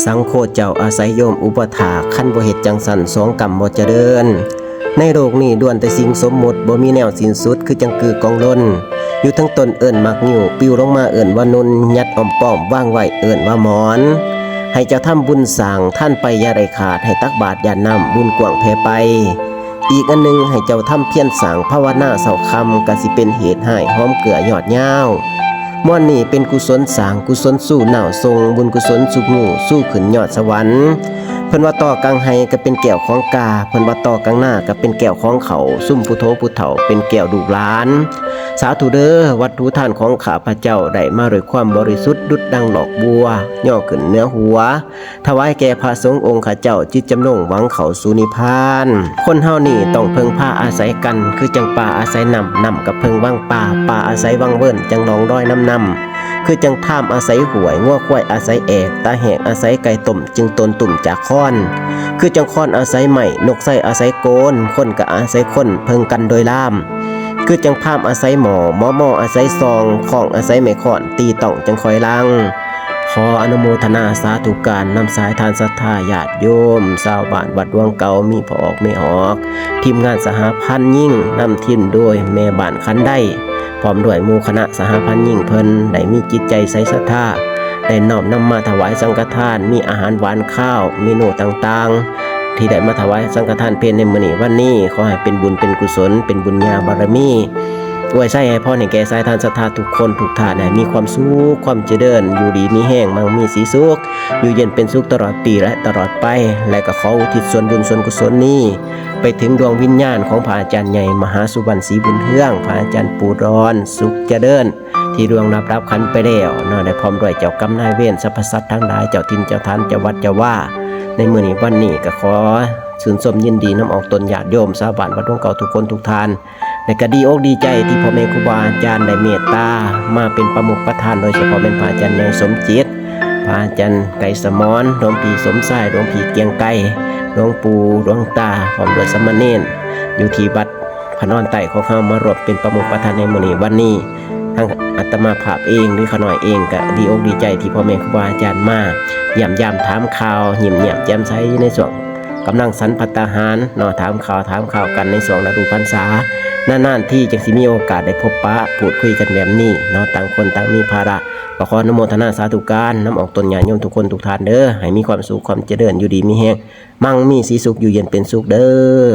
สังโฆเจ้าอาศัยโยมอุปถาขั้นบ่เฮ็ดจังสันสองกรรมบ่เจริญในโลกนี้ล้วนแต่สิ่งสมมุติบ่มีแนวสิ้นสุดคือจังกือกองล้นอยู่ทั้งต้นเอิ้นมักงิ้วปิวลงมาเอิ้นว่านุนยัดอ้อมป้อมวางไว้เอิ้นว่าหมอนให้เจ้าทำบุญสร้างท่านไปอย่าได้ขาดให้ตักบาตรญาติน้ำบุญกว้างแผ่ไปอีกอันนึงให้เจ้าทำเพียรสร้างภาวนาเศร้าคำก็สิเป็นเหตุให้หอมเกลือยอดยาวม่วนนี้เป็นกุศลสร้างกุศลสู่หน่าวทรงบุญกุศลสุงูสู้ขึ้นยอดสวรรค์เพิ่นว่าต่อกังไห้ก็เป็นแก้วของกาเพิ่นว่าต่อกังหน้าก็เป็นแก้วของเขาซุ่มพุทโธพุทเฒ่าเป็นแก้วดูกหลานสาธุเด้อวัตถุทานของข้าพเจ้าได้มาด้วยความบริสุทธิ์ดุจดังดอกบัวย่อขึ้นเนื้อหัวถวายแก่พระสงฆ์องค์ข้าเจ้าจิตจำนงหวังเข้าสู่นิพพานคนเฮานี่ต้องเพิ่งพาอาศัยกันคือจังป่าอาศัยน้ำกับเพิ่งวังป่าอาศัยวังเวิ้นจังหนองดอยน้ำคือจังท่ามอาศัยหวยงัวควายอาศัยแอกตาแหกอาศัยไก่ต้มจึงตนตุ่มจากค้อนคือจังค้อนอาศัยไม้นกไส้อาศัยโกนคนก็อาศัยคนเพิ่งกันโดยล่ามคือจังพามอาศัยหมออาศัยซองของอาศัยไม้ค้อนตีต้องจังคอยลังขออนุโมทนาสาธุการนำสายทานศรัทธาญาติโยมชาวบ้านวัดดวงเก่ามีพอออกไม่ออกทีมงานสหพันธ์ยิ่งนำทีมโดยแม่บ้านคันได้พร้อมด้วยหมู่คณะสหพันธ์ยิ่งเพิ่นได้มีจิตใจใสศรัทธาได้น้อมนำมาถวายสังฆทานมีอาหารหวานข้าวเมนูต่างๆที่ได้มาถวายสังฆทานเพลในมื้อนี้วันนี้ขอให้เป็นบุญเป็นกุศลเป็นบุญญาบารมีอวยใส่ให้พ่อให้แก่สายทานศรัทธาทุกคนทุกท่านให้มีความสุขความเจริญอยู่ดีมีแห้งมั่งมีสีสุขอยู่เย็นเป็นสุขตลอดปีและตลอดไปและก็ขออุทิศส่วนบุญส่วนกุศลนี้ไปถึงดวงวิญญาณของพระอาจารย์ใหญ่มหาสุวรรณศรีบุญเฮืองพระอาจารย์ปูรอนสุขเจริญที่ดวงรับขันไปแล้วได้พร้อมด้วยเจ้ากรรมนายเวรสรรพสัตว์ทั้งหลายเจ้าทินเจ้าทานเจ้าวัดเจ้าว่าในมื้อนี้วันนี้ก็ขอชื่นชมยินดีน้ำออกตนญาติโยมชาวบ้านวัดดวงเก่าทุกคนทุกท่านและก็ดีอกดีใจที่พ่อแม่ครูบาอาจารย์ได้เมตตามาเป็นประมุขประธานโดยเฉพาะเป็นพระอาจารย์ใหญ่สมจิตพระอาจารย์ไก่สมรหลวงพี่สมชายหลวงพี่เกียงไก่หลวงปู่หลวงตาพร้อมด้วยสามเณรอยู่ที่วัดพระนอนไต่ของเขามารวมเป็นประมุขประธานในมื้อนี้วันนี้ทั้งอาตมาภาพเองหรือขน้อยเองก็ดีอกดีใจที่พ่อแม่ครูบาอาจารย์มาย่ำยามถามข่าวยิ้มแย้มแจ่มใสในช่วงกำลังสันภัตตาหารถามข่าวกันในช่วงฤดูพรรษานานๆที่จังสิมีโอกาสได้พบปะพูดคุยกันแบบนี้ต่างคนต่างมีภาระก็ขออนุโมทนาสาธุการนำออกตนญาติโยมทุกคนทุกท่านเด้อให้มีความสุขความเจริญอยู่ดีมีแฮงมั่งมีสีสุขอยู่เย็นเป็นสุขเด้อ